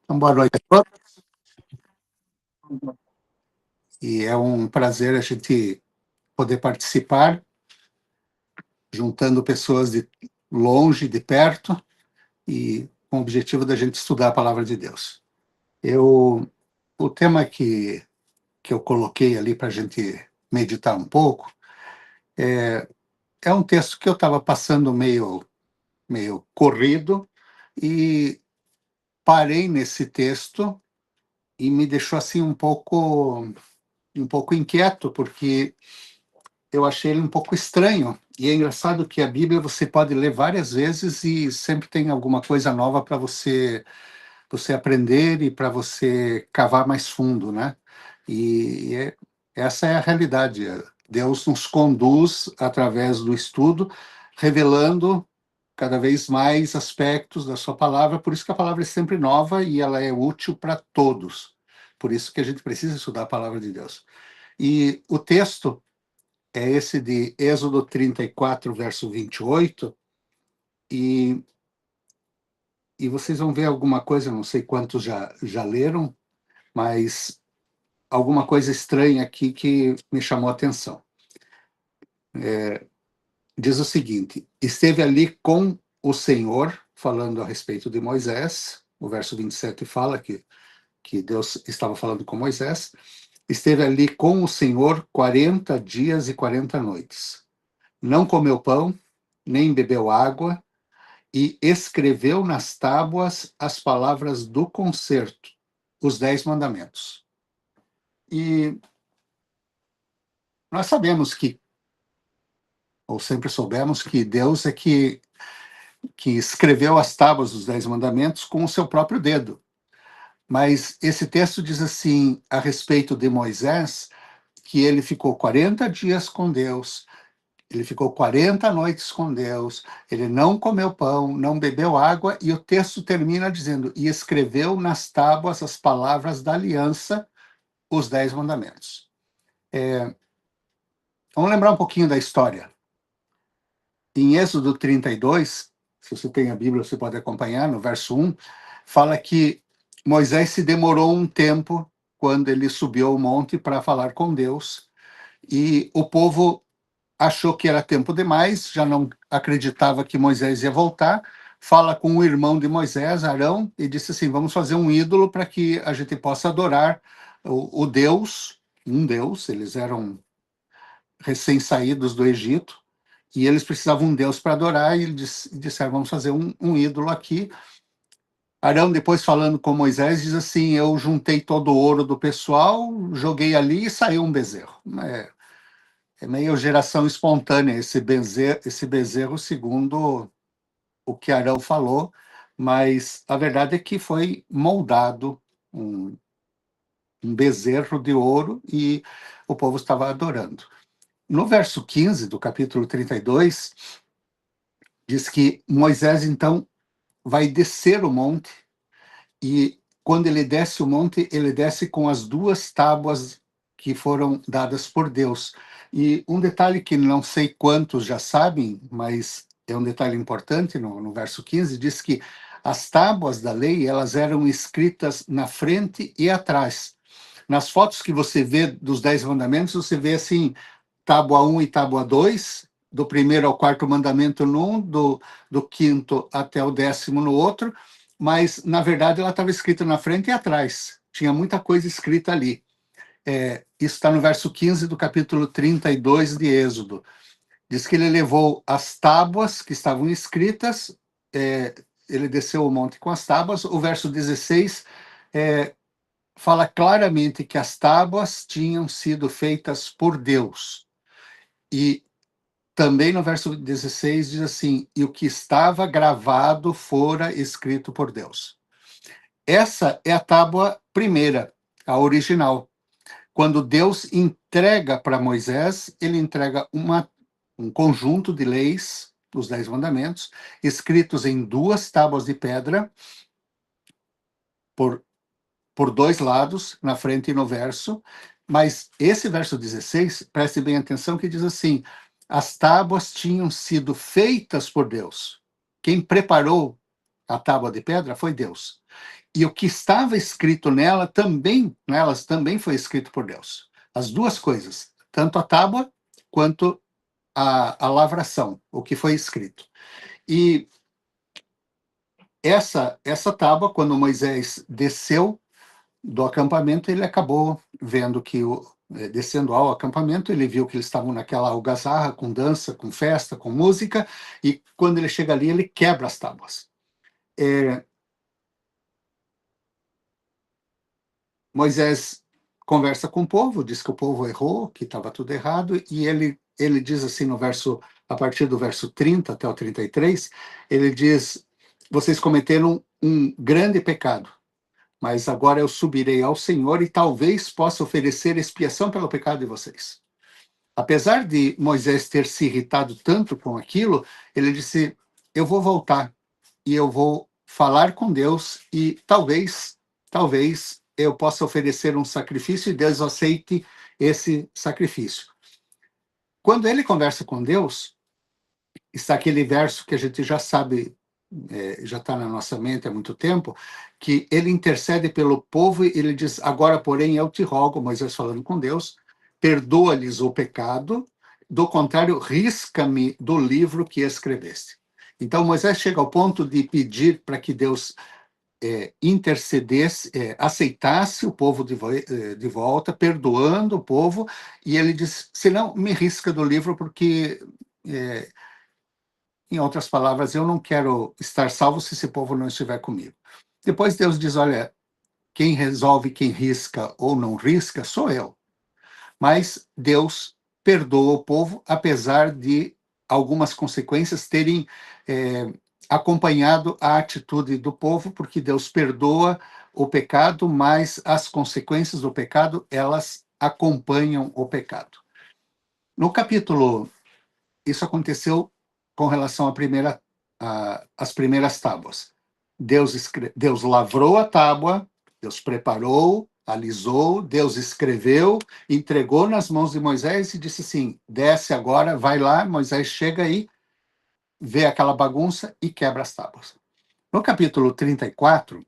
Então, boa noite a todos. E é um prazer a gente poder participar, juntando pessoas de longe, de perto, e com o objetivo da gente estudar a palavra de Deus. O tema que eu coloquei ali para a gente meditar um pouco é um texto que eu estava passando meio corrido e parei nesse texto e me deixou assim um pouco inquieto, porque eu achei ele um pouco estranho. E é engraçado que a Bíblia você pode ler várias vezes e sempre tem alguma coisa nova para você aprender e para você cavar mais fundo, né? Essa é a realidade. Deus nos conduz através do estudo, revelando cada vez mais aspectos da sua palavra. Por isso que a palavra é sempre nova e ela é útil para todos. Por isso que a gente precisa estudar a palavra de Deus. E o texto é esse de Êxodo 34, verso 28, e, e vocês vão ver alguma coisa, não sei quantos já leram, mas alguma coisa estranha aqui que me chamou a atenção. Diz o seguinte: esteve ali com o Senhor, falando a respeito de Moisés, o verso 27 fala que Deus estava falando com Moisés, esteve ali com o Senhor 40 dias e 40 noites. Não comeu pão, nem bebeu água, e escreveu nas tábuas as palavras do concerto, os 10 mandamentos. E nós sabemos ou sempre soubemos que Deus é que escreveu as tábuas dos 10 mandamentos com o seu próprio dedo. Mas esse texto diz assim, a respeito de Moisés, que ele ficou 40 dias com Deus, ele ficou 40 noites com Deus, ele não comeu pão, não bebeu água, e o texto termina dizendo, e escreveu nas tábuas as palavras da aliança, os 10 mandamentos. Vamos lembrar um pouquinho da história. Em Êxodo 32, se você tem a Bíblia, você pode acompanhar, no verso 1, fala que Moisés se demorou um tempo quando ele subiu ao monte para falar com Deus, e o povo achou que era tempo demais, já não acreditava que Moisés ia voltar, fala com o irmão de Moisés, Arão, e disse assim, vamos fazer um ídolo para que a gente possa adorar o Deus, um Deus, eles eram recém-saídos do Egito, e eles precisavam de um Deus para adorar, e eles disseram, vamos fazer um ídolo aqui. Arão, depois falando com Moisés, diz assim, eu juntei todo o ouro do pessoal, joguei ali e saiu um bezerro. É meio geração espontânea esse bezerro, segundo o que Arão falou, mas a verdade é que foi moldado um bezerro de ouro e o povo estava adorando. No verso 15 do capítulo 32, diz que Moisés, então, vai descer o monte e quando ele desce o monte, ele desce com as 2 tábuas que foram dadas por Deus. E um detalhe que não sei quantos já sabem, mas é um detalhe importante, no verso 15, diz que as tábuas da lei, elas eram escritas na frente e atrás. Nas fotos que você vê dos 10 mandamentos, você vê assim, tábua 1 e tábua 2, do primeiro ao quarto mandamento num, do quinto até o 10º no outro, mas, na verdade, ela estava escrita na frente e atrás. Tinha muita coisa escrita ali. Isso está no verso 15 do capítulo 32 de Êxodo. Diz que ele levou as tábuas que estavam escritas, ele desceu o monte com as tábuas. O verso 16 fala claramente que as tábuas tinham sido feitas por Deus. E também no verso 16 diz assim, e o que estava gravado fora escrito por Deus. Essa é a tábua primeira, a original. Quando Deus entrega para Moisés, ele entrega um conjunto de leis, os 10 mandamentos, escritos em 2 tábuas de pedra, por 2 lados, na frente e no verso, mas esse verso 16, preste bem atenção, que diz assim, as tábuas tinham sido feitas por Deus. Quem preparou a tábua de pedra foi Deus. E o que estava escrito nelas também foi escrito por Deus. As duas coisas, tanto a tábua quanto a lavração, o que foi escrito. E essa tábua, quando Moisés desceu do acampamento, ele acabou vendo que, descendo ao acampamento, ele viu que eles estavam naquela algazarra, com dança, com festa, com música, e quando ele chega ali, ele quebra as tábuas. Moisés conversa com o povo, diz que o povo errou, que estava tudo errado, e ele diz assim no verso, a partir do verso 30 até o 33, ele diz: vocês cometeram um grande pecado, mas agora eu subirei ao Senhor e talvez possa oferecer expiação pelo pecado de vocês. Apesar de Moisés ter se irritado tanto com aquilo, ele disse: eu vou voltar e eu vou falar com Deus e talvez eu possa oferecer um sacrifício e Deus aceite esse sacrifício. Quando ele conversa com Deus, está aquele verso que a gente já sabe, já está na nossa mente há muito tempo, que ele intercede pelo povo e ele diz: agora, porém, eu te rogo, Moisés falando com Deus, perdoa-lhes o pecado, do contrário, risca-me do livro que escreveste. Então, Moisés chega ao ponto de pedir para que Deus intercedesse, aceitasse o povo de volta, perdoando o povo, e ele diz: senão, me risca do livro, porque, em outras palavras, eu não quero estar salvo se esse povo não estiver comigo. Depois Deus diz: olha, quem resolve quem risca ou não risca sou eu. Mas Deus perdoa o povo, apesar de algumas consequências terem acompanhado a atitude do povo, porque Deus perdoa o pecado, mas as consequências do pecado, elas acompanham o pecado. No capítulo, isso aconteceu com relação às primeiras tábuas. Deus lavrou a tábua, Deus preparou, alisou, Deus escreveu, entregou nas mãos de Moisés e disse assim: desce agora, vai lá. Moisés chega aí, vê aquela bagunça e quebra as tábuas. No capítulo 34,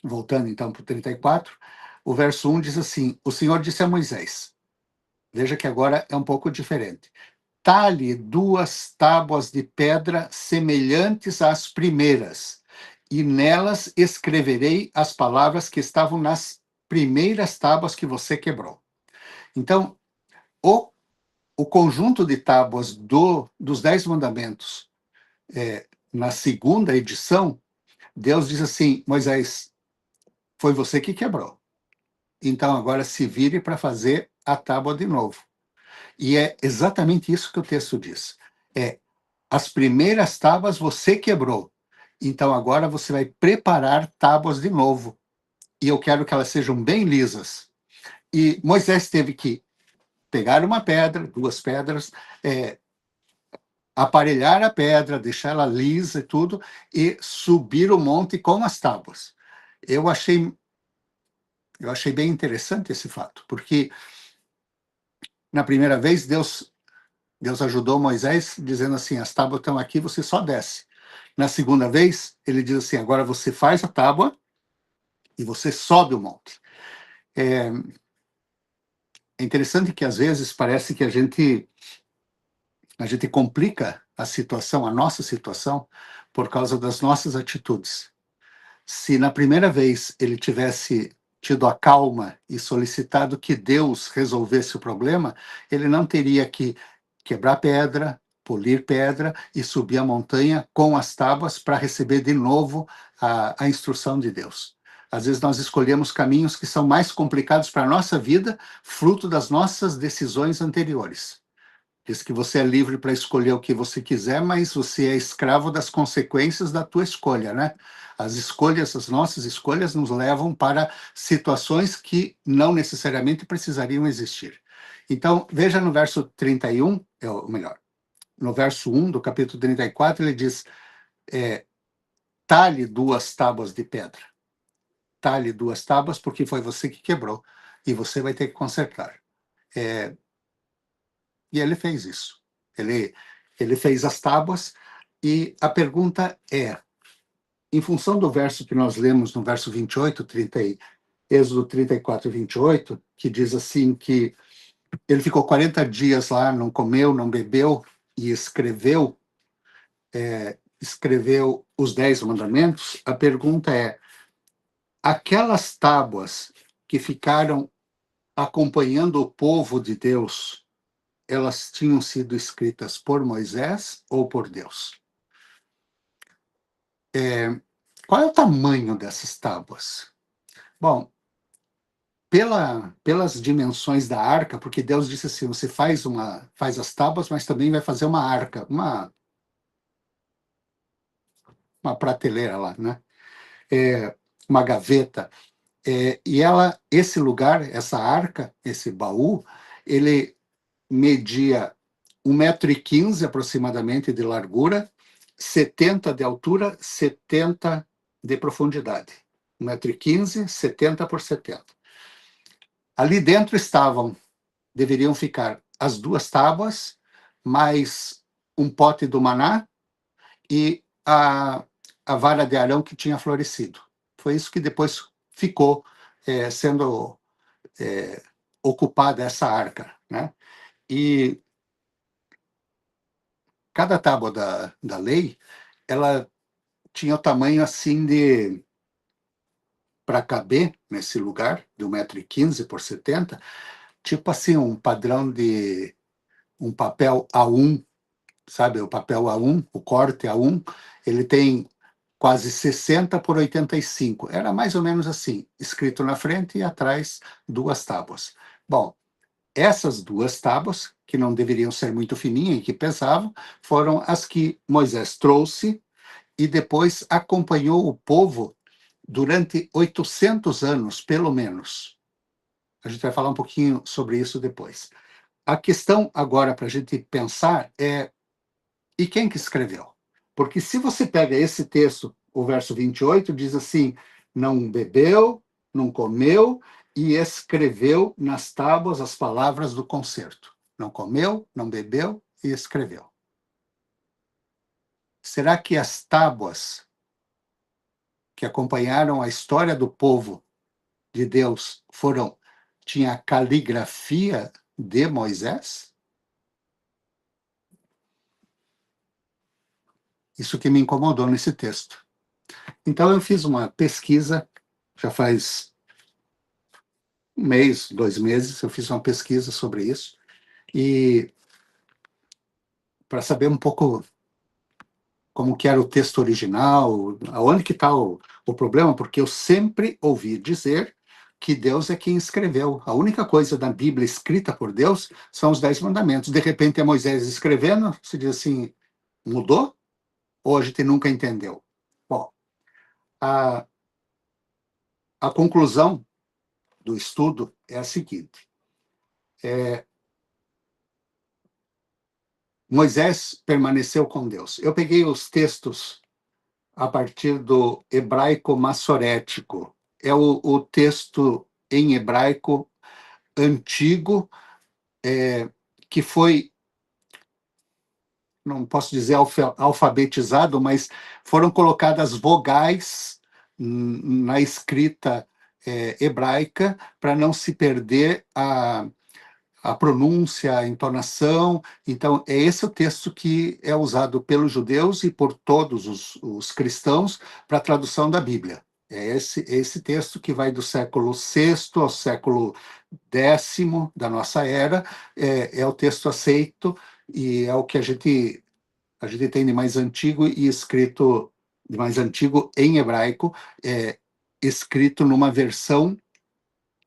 voltando então para o 34, o verso 1 diz assim: o Senhor disse a Moisés, veja que agora é um pouco diferente: talhe 2 tábuas de pedra semelhantes às primeiras, e nelas escreverei as palavras que estavam nas primeiras tábuas que você quebrou. Então, o conjunto de tábuas dos 10 mandamentos, na segunda edição, Deus diz assim: Moisés, foi você que quebrou. Então, agora se vire para fazer a tábua de novo. E é exatamente isso que o texto diz. As primeiras tábuas você quebrou. Então, agora você vai preparar tábuas de novo. E eu quero que elas sejam bem lisas. E Moisés teve que pegar uma pedra, 2 pedras, aparelhar a pedra, deixar ela lisa e tudo, e subir o monte com as tábuas. Eu achei bem interessante esse fato, porque na primeira vez Deus ajudou Moisés dizendo assim: as tábuas estão aqui, você só desce. Na segunda vez, ele diz assim: agora você faz a tábua e você sobe o monte. É interessante que às vezes parece que a gente complica a situação, a nossa situação, por causa das nossas atitudes. Se na primeira vez ele tivesse tido a calma e solicitado que Deus resolvesse o problema, ele não teria que quebrar pedra, polir pedra e subir a montanha com as tábuas para receber de novo a instrução de Deus. Às vezes nós escolhemos caminhos que são mais complicados para a nossa vida, fruto das nossas decisões anteriores. Diz que você é livre para escolher o que você quiser, mas você é escravo das consequências da tua escolha, né? As nossas escolhas nos levam para situações que não necessariamente precisariam existir. Então, veja no verso 31, ou melhor, no verso 1 do capítulo 34, ele diz: talhe 2 tábuas de pedra. Talhe 2 tábuas, porque foi você que quebrou, e você vai ter que consertar. E ele fez isso. Ele fez as tábuas, e a pergunta é: em função do verso que nós lemos no verso 28, Êxodo 34, 28, que diz assim que ele ficou 40 dias lá, não comeu, não bebeu, e escreveu os 10 mandamentos. A pergunta é, aquelas tábuas que ficaram acompanhando o povo de Deus, elas tinham sido escritas por Moisés ou por Deus? Qual é o tamanho dessas tábuas? Bom, pelas dimensões da arca, porque Deus disse assim, você faz as tábuas, mas também vai fazer uma arca, uma prateleira lá, né? Uma gaveta. E esse lugar, essa arca, esse baú, ele media 1,15 m aproximadamente de largura, 70 de altura, 70 de profundidade. 1,15 m, 70 por 70. Ali dentro deveriam ficar as 2 tábuas, mais um pote do maná e a vara de Arão que tinha florescido. Foi isso que depois ficou sendo ocupada essa arca, né? E cada tábua da lei, ela tinha o tamanho assim para caber nesse lugar, de 1,15 m por 70, tipo assim, um padrão de um papel A1, sabe? O papel A1, o corte A1, ele tem quase 60 por 85. Era mais ou menos assim, escrito na frente e atrás 2 tábuas. Bom, essas 2 tábuas, que não deveriam ser muito fininhas e que pesavam, foram as que Moisés trouxe e depois acompanhou o povo durante 800 anos, pelo menos. A gente vai falar um pouquinho sobre isso depois. A questão agora para a gente pensar é, e quem que escreveu? Porque se você pega esse texto, o verso 28, diz assim, não bebeu, não comeu, e escreveu nas tábuas as palavras do concerto. Não comeu, não bebeu e escreveu. Será que as tábuas que acompanharam a história do povo de Deus tinha a caligrafia de Moisés? Isso que me incomodou nesse texto. Então eu fiz uma pesquisa, já faz 1 mês, 2 meses, eu fiz uma pesquisa sobre isso, e para saber um pouco como que era o texto original, aonde que está o problema, porque eu sempre ouvi dizer que Deus é quem escreveu. A única coisa da Bíblia escrita por Deus são os 10 mandamentos. De repente é Moisés escrevendo, se diz assim, mudou? Ou a gente nunca entendeu? Bom, a, a conclusão do estudo é a seguinte, Moisés permaneceu com Deus. Eu peguei os textos a partir do hebraico massorético. É o texto em hebraico antigo, que foi, não posso dizer alfabetizado, mas foram colocadas vogais na escrita hebraica para não se perder a pronúncia, a entonação. Então, é esse o texto que é usado pelos judeus e por todos os cristãos para a tradução da Bíblia. É esse texto que vai do século VI ao século X da nossa era, é o texto aceito e é o que a gente tem de mais antigo e escrito, de mais antigo em hebraico, escrito numa versão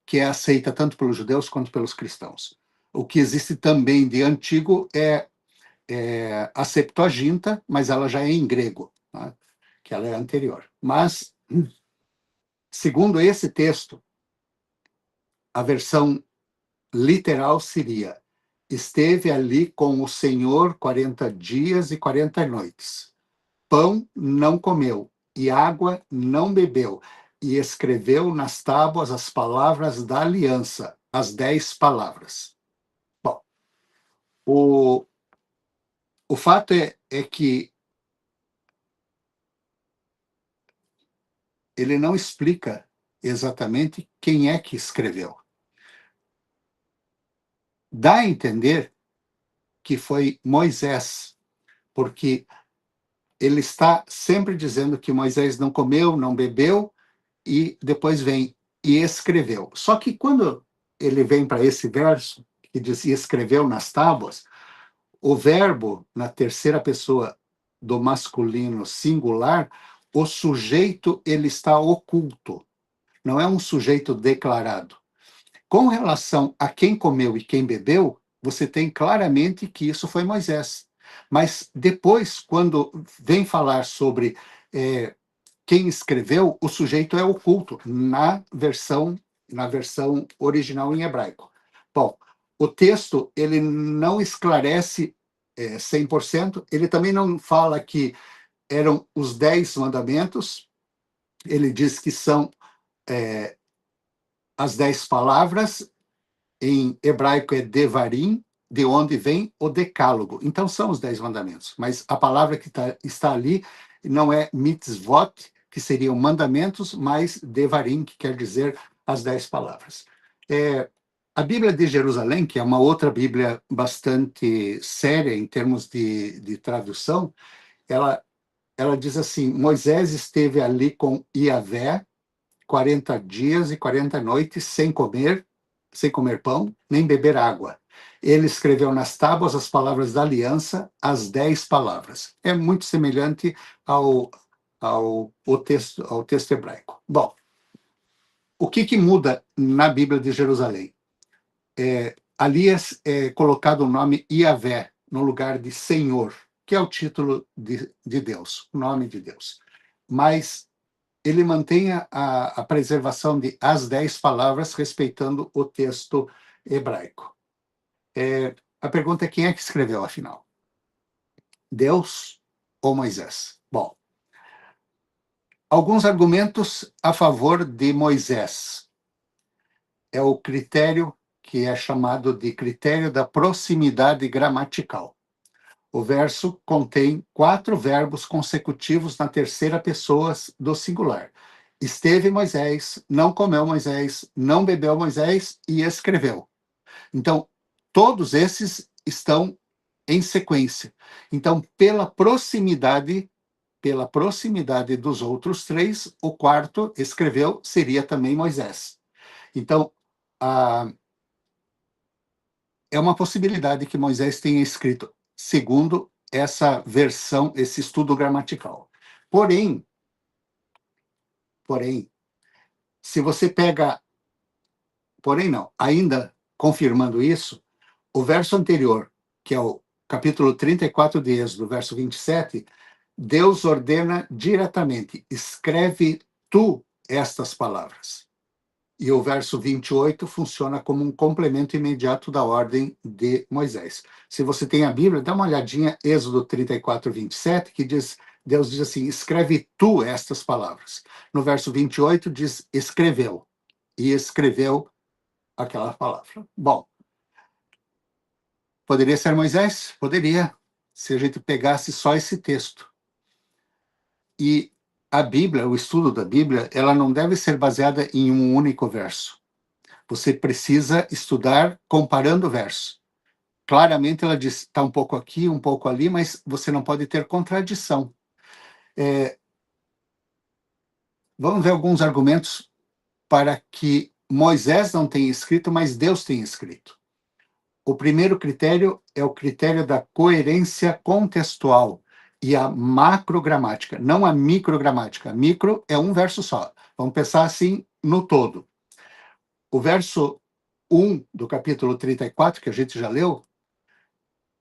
que é aceita tanto pelos judeus quanto pelos cristãos. O que existe também de antigo é a Septuaginta, mas ela já é em grego, né? Que ela é anterior. Mas, segundo esse texto, a versão literal seria: esteve ali com o Senhor 40 dias e 40 noites. Pão não comeu e água não bebeu, e escreveu nas tábuas as palavras da aliança, as 10 palavras. Bom, o fato é que ele não explica exatamente quem é que escreveu. Dá a entender que foi Moisés, porque ele está sempre dizendo que Moisés não comeu, não bebeu, e depois vem e escreveu. Só que quando ele vem para esse verso, que diz e escreveu nas tábuas, o verbo na terceira pessoa do masculino singular, o sujeito ele está oculto, não é um sujeito declarado. Com relação a quem comeu e quem bebeu, você tem claramente que isso foi Moisés. Mas depois, quando vem falar sobre quem escreveu, o sujeito é oculto na versão original em hebraico. Bom, o texto ele não esclarece 100%, ele também não fala que eram os 10 mandamentos, ele diz que são as 10 palavras, em hebraico é devarim, de onde vem o decálogo. Então são os 10 mandamentos, mas a palavra que está ali não é mitzvot, que seriam mandamentos, mas devarim, que quer dizer as 10 palavras. A Bíblia de Jerusalém, que é uma outra Bíblia bastante séria em termos de tradução, ela diz assim, Moisés esteve ali com Iavé 40 dias e 40 noites sem comer pão, nem beber água. Ele escreveu nas tábuas as palavras da aliança, as 10 palavras. É muito semelhante ao texto hebraico. Bom, o que muda na Bíblia de Jerusalém? Ali é colocado o nome Iavé, no lugar de Senhor, que é o título de Deus, o nome de Deus. Mas ele mantém a preservação de as 10 palavras, respeitando o texto hebraico. A pergunta é quem é que escreveu, afinal? Deus ou Moisés? Bom, alguns argumentos a favor de Moisés. É o critério que é chamado de critério da proximidade gramatical. O verso contém 4 verbos consecutivos na terceira pessoa do singular. Esteve Moisés, não comeu Moisés, não bebeu Moisés e escreveu. Então, todos esses estão em sequência. Então, pela proximidade dos outros 3, o quarto escreveu seria também Moisés. Então, é uma possibilidade que Moisés tenha escrito, segundo essa versão, esse estudo gramatical. Porém, se você pega... Porém, não. Ainda confirmando isso, o verso anterior, que é o capítulo 34 de Êxodo, verso 27, Deus ordena diretamente, escreve tu estas palavras. E o verso 28 funciona como um complemento imediato da ordem de Moisés. Se você tem a Bíblia, dá uma olhadinha, Êxodo 34, 27, que diz, Deus diz assim, escreve tu estas palavras. No verso 28 diz, escreveu. E escreveu aquela palavra. Bom, poderia ser Moisés? Poderia, se a gente pegasse só esse texto. E a Bíblia, o estudo da Bíblia, ela não deve ser baseada em um único verso. Você precisa estudar comparando o verso. Claramente ela diz, está um pouco aqui, um pouco ali, mas você não pode ter contradição. Vamos ver alguns argumentos para que Moisés não tenha escrito, mas Deus tenha escrito. O primeiro critério é o critério da coerência contextual e a macrogramática, não a microgramática. Micro é um verso só. Vamos pensar assim no todo. O verso 1 do capítulo 34, que a gente já leu,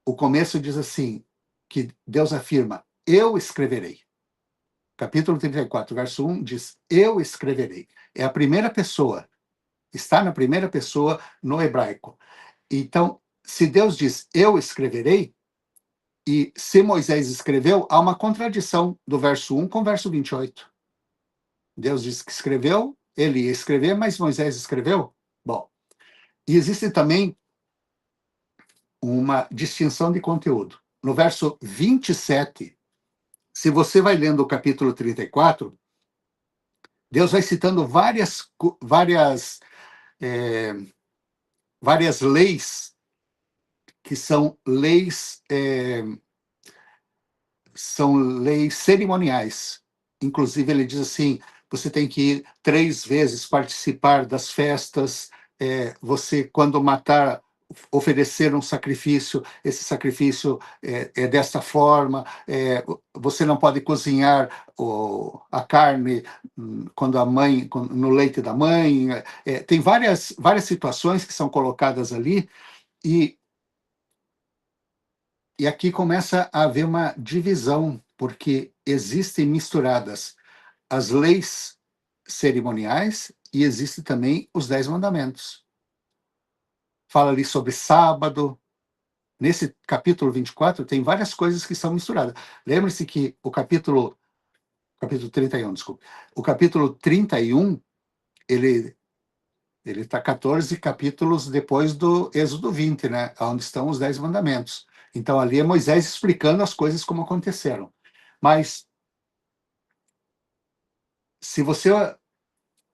o começo diz assim, que Deus afirma, eu escreverei. Capítulo 34, verso 1 diz, eu escreverei. É a primeira pessoa, está na primeira pessoa no hebraico. Então, se Deus diz, eu escreverei, e se Moisés escreveu, há uma contradição do verso 1 com o verso 28. Deus disse que escreveu, ele ia escrever, mas Moisés escreveu? Bom, e existe também uma distinção de conteúdo. No verso 27, se você vai lendo o capítulo 34, Deus vai citando é, várias leis que são leis cerimoniais. Inclusive, ele diz assim: você tem que ir 3 vezes participar das festas, você, quando matar, oferecer um sacrifício, esse sacrifício é dessa forma, você não pode cozinhar a carne quando no leite da mãe. Tem várias situações que são colocadas ali, e aqui começa a haver uma divisão, porque existem misturadas as leis cerimoniais e existem também os 10 mandamentos. Fala ali sobre sábado. Nesse capítulo 24 tem várias coisas que são misturadas. Lembre-se que capítulo 31, desculpe. O capítulo 31, ele está 14 capítulos depois do Êxodo 20, né? Onde estão os 10 mandamentos. Então, ali é Moisés explicando as coisas como aconteceram. Mas, se você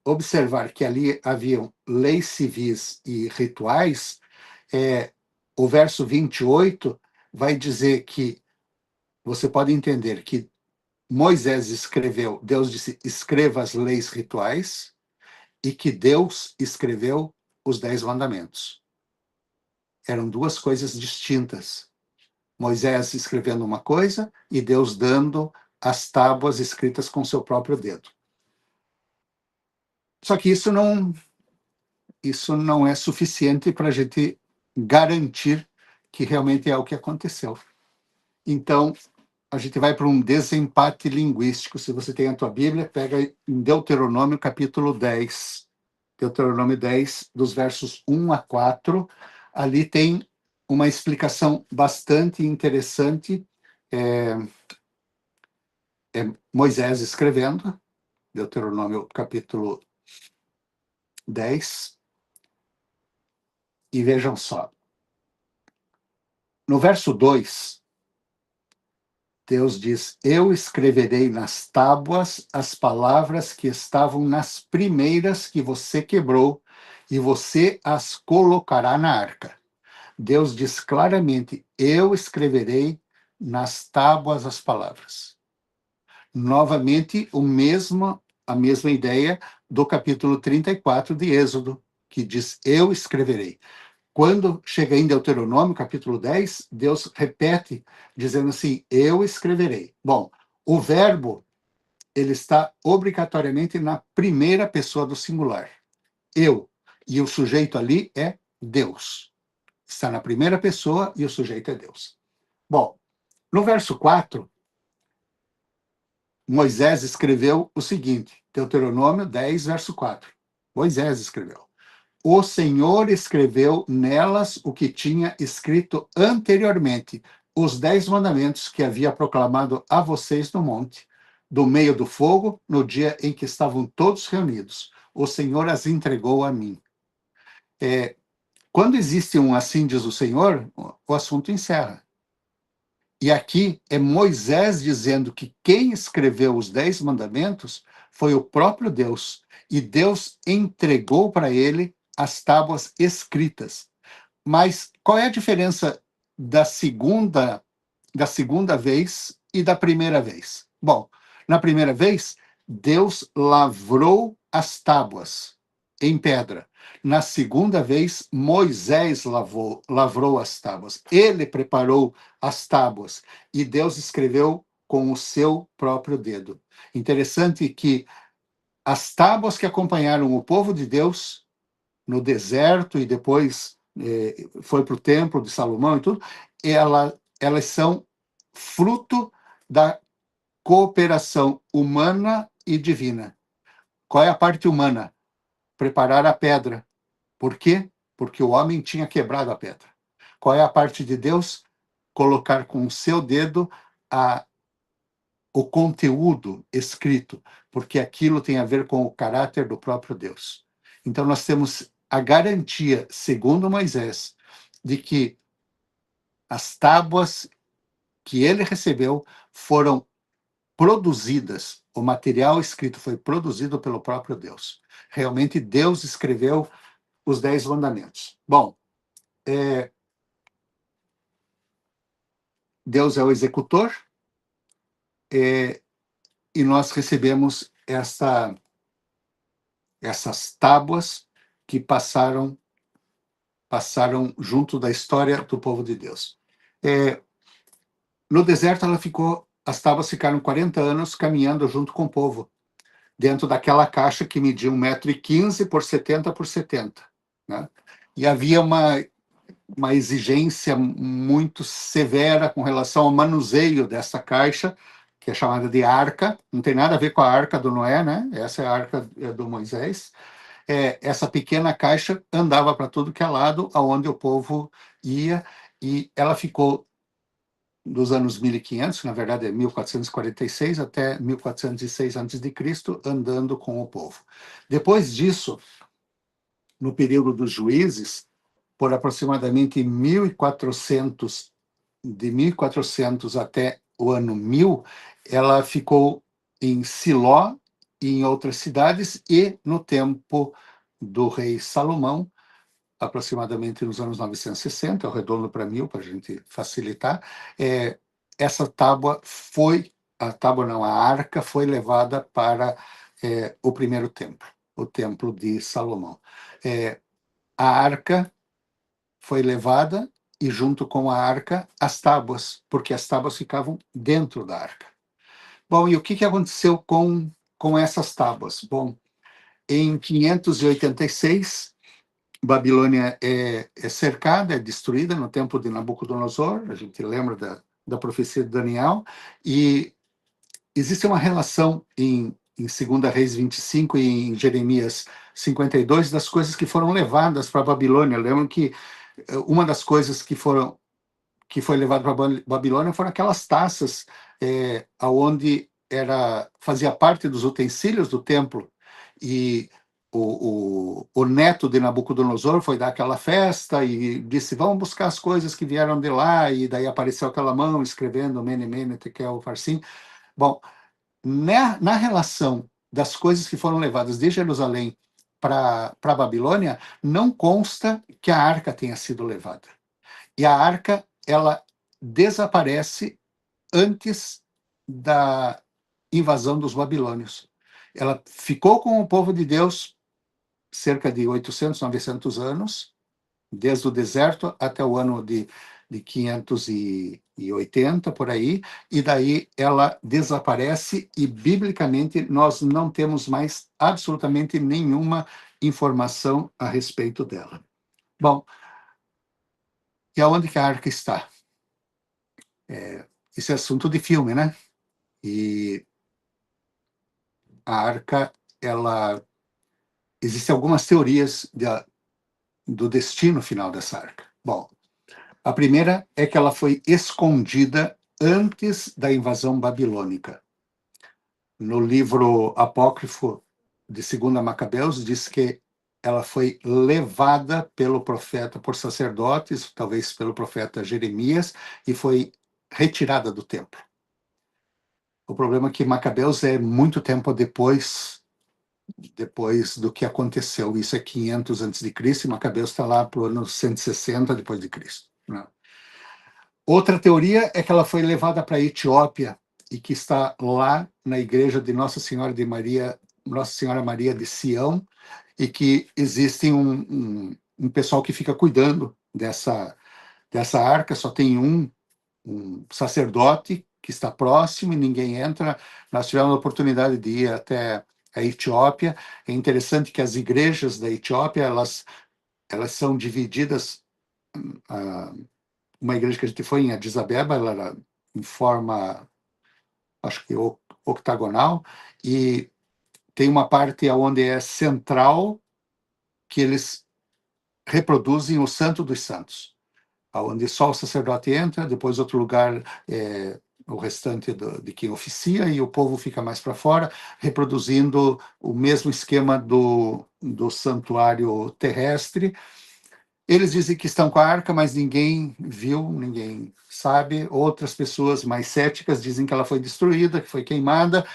observar que ali haviam leis civis e rituais, o verso 28 vai dizer que você pode entender que Moisés escreveu, Deus disse, escreva as leis rituais, e que Deus escreveu os 10 mandamentos. Eram duas coisas distintas. Moisés escrevendo uma coisa e Deus dando as tábuas escritas com seu próprio dedo. Só que isso não é suficiente para a gente garantir que realmente é o que aconteceu. Então, a gente vai para um desempate linguístico. Se você tem a tua Bíblia, pega em Deuteronômio, capítulo 10. Deuteronômio 10, dos versos 1 a 4. Ali tem uma explicação bastante interessante. Moisés escrevendo, Deuteronômio, capítulo 10. E vejam só. No verso 2, Deus diz: eu escreverei nas tábuas as palavras que estavam nas primeiras que você quebrou, e você as colocará na arca. Deus diz claramente: eu escreverei nas tábuas as palavras. Novamente, a mesma ideia do capítulo 34 de Êxodo, que diz: eu escreverei. Quando chega em Deuteronômio, capítulo 10, Deus repete, dizendo assim: eu escreverei. Bom, o verbo, ele está obrigatoriamente na primeira pessoa do singular. Eu. E o sujeito ali é Deus. Está na primeira pessoa e o sujeito é Deus. Bom, no verso 4, Moisés escreveu o seguinte, Deuteronômio 10, verso 4. Moisés escreveu: o Senhor escreveu nelas o que tinha escrito anteriormente, os 10 mandamentos que havia proclamado a vocês no monte, do meio do fogo, no dia em que estavam todos reunidos. O Senhor as entregou a mim. Quando existe um assim diz o Senhor, o assunto encerra. E aqui é Moisés dizendo que quem escreveu os 10 mandamentos foi o próprio Deus. E Deus entregou para ele as tábuas escritas. Mas qual é a diferença da segunda vez e da primeira vez? Bom, na primeira vez, Deus lavrou as tábuas em pedra. Na segunda vez, Moisés lavrou as tábuas. Ele preparou as tábuas e Deus escreveu com o seu próprio dedo. Interessante que as tábuas que acompanharam o povo de Deus no deserto e depois foi para o templo de Salomão e tudo, elas são fruto da cooperação humana e divina. Qual é a parte humana? Preparar a pedra. Por quê? Porque o homem tinha quebrado a pedra. Qual é a parte de Deus? Colocar com o seu dedo o conteúdo escrito, porque aquilo tem a ver com o caráter do próprio Deus. Então, nós temos a garantia, segundo Moisés, de que as tábuas que ele recebeu foram produzidas, o material escrito foi produzido pelo próprio Deus. Realmente, Deus escreveu os 10 mandamentos. Bom, Deus é o executor, e nós recebemos essas tábuas que passaram junto da história do povo de Deus. No deserto, as tábuas ficaram 40 anos caminhando junto com o povo, dentro daquela caixa que media 1,15 m por 70 por 70, né? E havia uma exigência muito severa com relação ao manuseio dessa caixa, que é chamada de arca. Não tem nada a ver com a arca do Noé, né? Essa é a arca do Moisés. Essa pequena caixa andava para tudo que é lado, aonde o povo ia, e ela ficou dos anos 1500, na verdade é 1446, até 1406 a.C., andando com o povo. Depois disso, no período dos juízes, por aproximadamente 1400, de 1400 até o ano 1000, ela ficou em Siló e em outras cidades, e no tempo do rei Salomão, aproximadamente nos anos 960, eu redondo para 1000 para a gente facilitar, essa a arca foi levada para o primeiro templo, o templo de Salomão. A arca foi levada, e junto com a arca, as tábuas, porque as tábuas ficavam dentro da arca. Bom, e o que aconteceu com essas tábuas? Bom, em 586, Babilônia é cercada, é destruída no tempo de Nabucodonosor, a gente lembra da profecia de Daniel, e existe uma relação em 2 Reis 25 e em Jeremias 52 das coisas que foram levadas para a Babilônia. Lembram que uma das coisas que foi levado para a Babilônia foram aquelas taças aonde fazia parte dos utensílios do templo, e o neto de Nabucodonosor foi dar aquela festa e disse: vamos buscar as coisas que vieram de lá, e daí apareceu aquela mão escrevendo Mene, Mene, Tekel, Farsim. Bom, na relação das coisas que foram levadas de Jerusalém para a Babilônia, não consta que a arca tenha sido levada. E a arca, ela desaparece antes da invasão dos babilônios. Ela ficou com o povo de Deus cerca de 800, 900 anos, desde o deserto até o ano de 580, por aí, e daí ela desaparece, e biblicamente nós não temos mais absolutamente nenhuma informação a respeito dela. Bom, e aonde que a arca está? Esse é assunto de filme, né? E a arca, existem algumas teorias do destino final dessa arca. Bom, a primeira é que ela foi escondida antes da invasão babilônica. No livro apócrifo de 2 Macabeus, diz que ela foi levada pelo profeta, por sacerdotes, talvez pelo profeta Jeremias, e foi retirada do templo. O problema é que Macabeus é muito tempo depois do que aconteceu. Isso é 500 a.C., e Macabeus está lá para o ano 160 depois de Cristo. Né? Outra teoria é que ela foi levada para a Etiópia, e que está lá na igreja de Nossa Senhora Maria de Sião, e que existe um pessoal que fica cuidando dessa arca. Só tem um sacerdote que está próximo, e ninguém entra. Nós tivemos a oportunidade de ir até a Etiópia. É interessante que as igrejas da Etiópia, elas são divididas. Uma igreja que a gente foi em Addis Abeba, ela era em forma, acho que octagonal, e tem uma parte onde é central, que eles reproduzem o Santo dos Santos, onde só o sacerdote entra, depois outro lugar o restante de quem oficia, e o povo fica mais para fora, reproduzindo o mesmo esquema do santuário terrestre. Eles dizem que estão com a arca, mas ninguém viu, ninguém sabe. Outras pessoas mais céticas dizem que ela foi destruída, que foi queimada.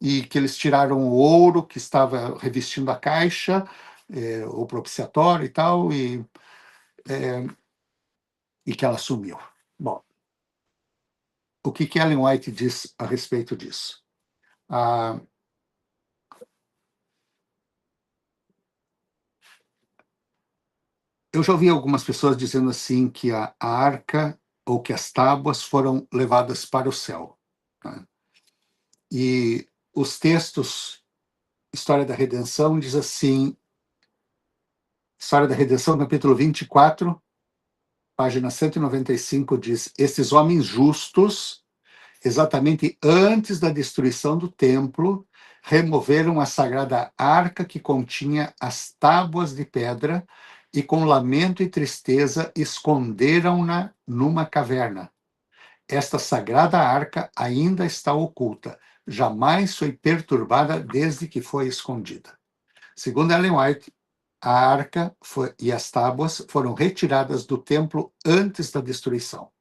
e que eles tiraram o ouro que estava revestindo a caixa, o propiciatório e tal, e que ela sumiu. Bom, o que Ellen White diz a respeito disso? Eu já ouvi algumas pessoas dizendo assim que a arca ou que as tábuas foram levadas para o céu, né? E os textos, História da Redenção, diz assim, História da Redenção, capítulo 24, página 195, diz: esses homens justos, exatamente antes da destruição do templo, removeram a sagrada arca que continha as tábuas de pedra e, com lamento e tristeza, esconderam-na numa caverna. Esta sagrada arca ainda está oculta, jamais foi perturbada desde que foi escondida. Segundo Ellen White, a arca e as tábuas foram retiradas do templo antes da destruição.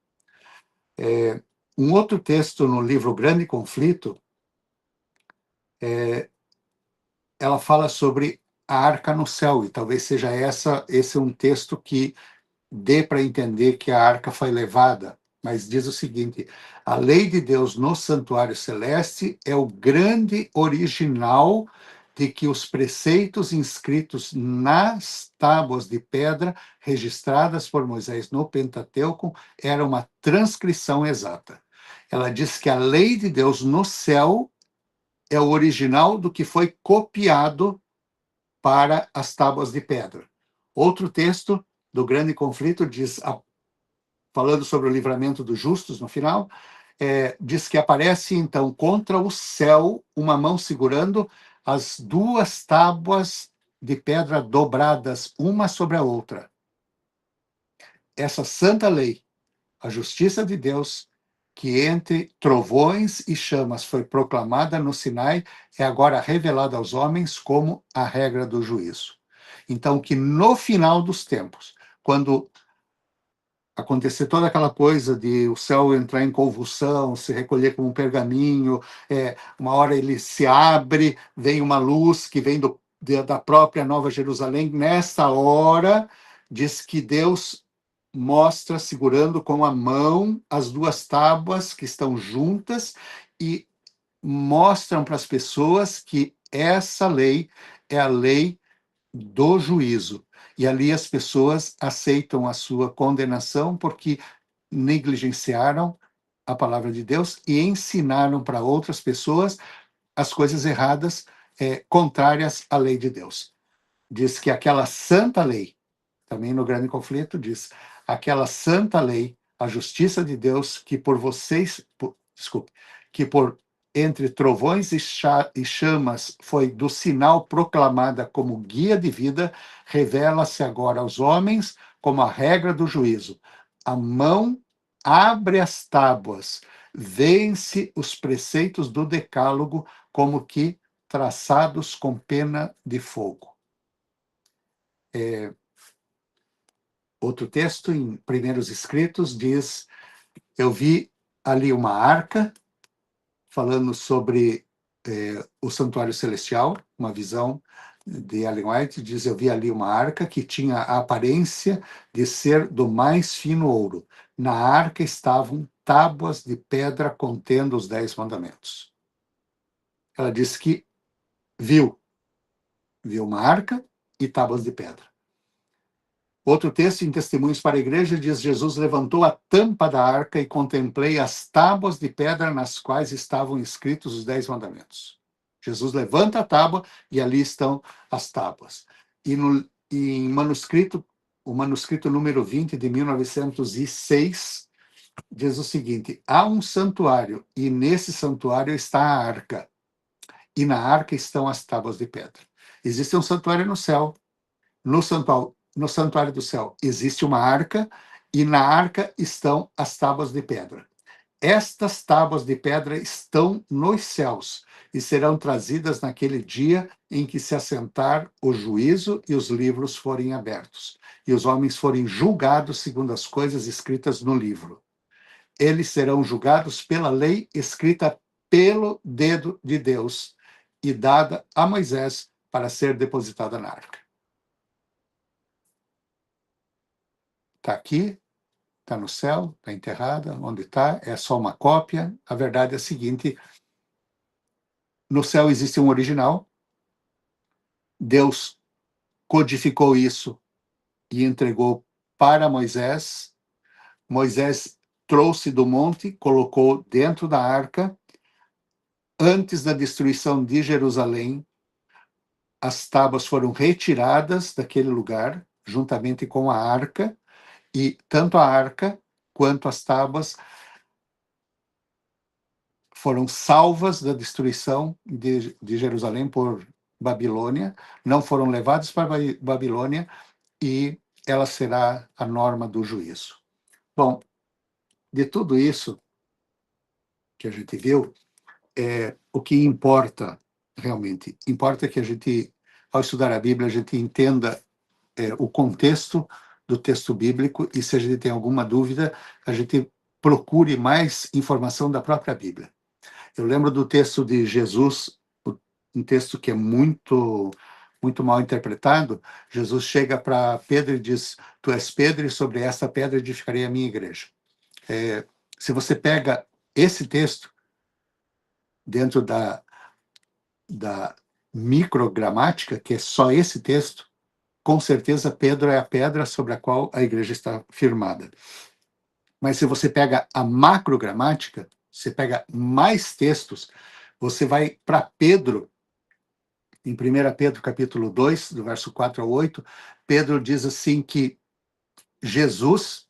Um outro texto no livro Grande Conflito, ela fala sobre a arca no céu, e talvez seja esse um texto que dê para entender que a arca foi levada, mas diz o seguinte: a lei de Deus no santuário celeste é o grande original de que os preceitos inscritos nas tábuas de pedra registradas por Moisés no Pentateuco eram uma transcrição exata. Ela diz que a lei de Deus no céu é o original do que foi copiado para as tábuas de pedra. Outro texto do Grande Conflito diz, falando sobre o livramento dos justos no final, diz que aparece então contra o céu uma mão segurando as duas tábuas de pedra dobradas uma sobre a outra. Essa santa lei, a justiça de Deus, que entre trovões e chamas foi proclamada no Sinai, é agora revelada aos homens como a regra do juízo. Então, que no final dos tempos, quando acontecer toda aquela coisa de o céu entrar em convulsão, se recolher como um pergaminho, uma hora ele se abre, vem uma luz que vem da própria Nova Jerusalém. Nessa hora, diz que Deus mostra segurando com a mão as duas tábuas que estão juntas e mostram para as pessoas que essa lei é a lei do juízo. E ali as pessoas aceitam a sua condenação porque negligenciaram a palavra de Deus e ensinaram para outras pessoas as coisas erradas, contrárias à lei de Deus. Diz que aquela santa lei, também no Grande Conflito, diz: aquela santa lei, a justiça de Deus, que por vocês, desculpe, que por entre trovões e chamas foi do sinal proclamada como guia de vida, revela-se agora aos homens como a regra do juízo. A mão abre as tábuas, vêem-se os preceitos do decálogo como que traçados com pena de fogo. Outro texto, em Primeiros Escritos, diz: eu vi ali uma arca, falando sobre o santuário celestial, uma visão de Ellen White, diz: eu vi ali uma arca que tinha a aparência de ser do mais fino ouro. Na arca estavam tábuas de pedra contendo os 10 mandamentos. Ela diz que viu uma arca e tábuas de pedra. Outro texto, em Testemunhos para a Igreja, diz: Jesus levantou a tampa da arca e contemplei as tábuas de pedra nas quais estavam escritos os 10 mandamentos. Jesus levanta a tábua e ali estão as tábuas. E em manuscrito, o manuscrito número 20 de 1906, diz o seguinte: há um santuário e nesse santuário está a arca. E na arca estão as tábuas de pedra. Existe um santuário no céu. No santuário do céu existe uma arca, e na arca estão as tábuas de pedra. Estas tábuas de pedra estão nos céus e serão trazidas naquele dia em que se assentar o juízo e os livros forem abertos, e os homens forem julgados segundo as coisas escritas no livro. Eles serão julgados pela lei escrita pelo dedo de Deus, e dada a Moisés para ser depositada na arca. Está aqui, está no céu, está enterrada, onde está, é só uma cópia. A verdade é a seguinte: no céu existe um original, Deus codificou isso e entregou para Moisés. Moisés trouxe do monte, colocou dentro da arca. Antes da destruição de Jerusalém, as tábuas foram retiradas daquele lugar, juntamente com a arca, e tanto a arca quanto as tábuas foram salvas da destruição de Jerusalém por Babilônia, não foram levadas para Babilônia, e ela será a norma do juízo. Bom, de tudo isso que a gente viu, o que importa realmente, importa que a gente, ao estudar a Bíblia, a gente entenda o contexto do texto bíblico, e se a gente tem alguma dúvida, a gente procure mais informação da própria Bíblia. Eu lembro do texto de Jesus, um texto que é muito mal interpretado. Jesus chega para Pedro e diz: tu és Pedro, e sobre esta pedra edificarei a minha igreja. Se você pega esse texto dentro da microgramática, que é só esse texto, com certeza Pedro é a pedra sobre a qual a igreja está firmada. Mas se você pega a macrogramática, você pega mais textos, você vai para Pedro, em 1 Pedro capítulo 2, do verso 4 ao 8, Pedro diz assim que Jesus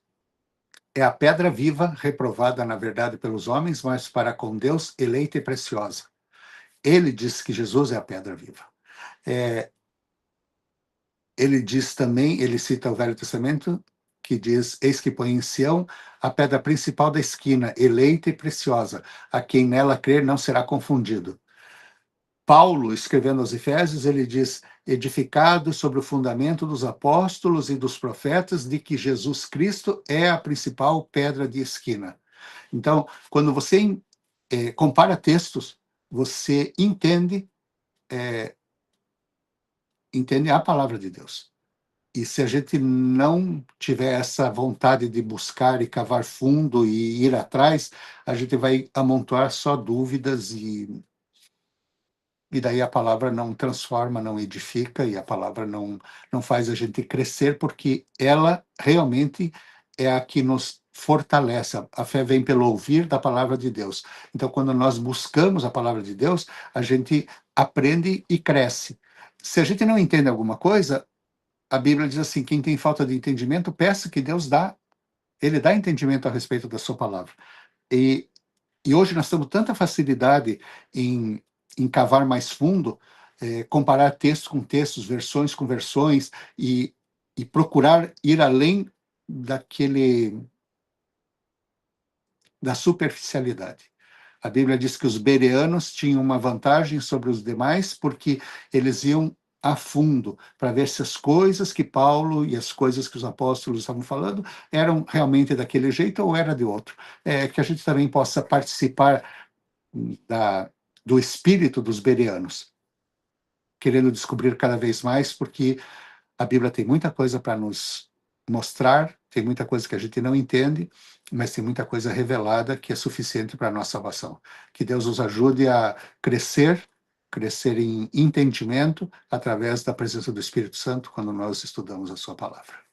é a pedra viva, reprovada na verdade pelos homens, mas para com Deus eleita e preciosa. Ele diz que Jesus é a pedra viva. Ele diz também, ele cita o Velho Testamento, que diz: eis que põe em Sião a pedra principal da esquina, eleita e preciosa, a quem nela crer não será confundido. Paulo, escrevendo aos Efésios, ele diz: edificado sobre o fundamento dos apóstolos e dos profetas, de que Jesus Cristo é a principal pedra de esquina. Então, quando você compara textos, você entende a palavra de Deus. E se a gente não tiver essa vontade de buscar e cavar fundo e ir atrás, a gente vai amontoar só dúvidas, e daí a palavra não transforma, não edifica, e a palavra não faz a gente crescer, porque ela realmente é a que nos fortalece. A fé vem pelo ouvir da palavra de Deus. Então, quando nós buscamos a palavra de Deus, a gente aprende e cresce. Se a gente não entende alguma coisa, a Bíblia diz assim: quem tem falta de entendimento, peça que Deus dá. Ele dá entendimento a respeito da sua palavra. E hoje nós temos tanta facilidade em cavar mais fundo, comparar textos com textos, versões com versões, e procurar ir além da superficialidade. A Bíblia diz que os bereanos tinham uma vantagem sobre os demais, porque eles iam a fundo para ver se as coisas que Paulo e as coisas que os apóstolos estavam falando eram realmente daquele jeito ou era de outro. Que a gente também possa participar do espírito dos bereanos, querendo descobrir cada vez mais, porque a Bíblia tem muita coisa para nos mostrar, tem muita coisa que a gente não entende, mas tem muita coisa revelada que é suficiente para a nossa salvação. Que Deus nos ajude a crescer em entendimento através da presença do Espírito Santo quando nós estudamos a sua palavra.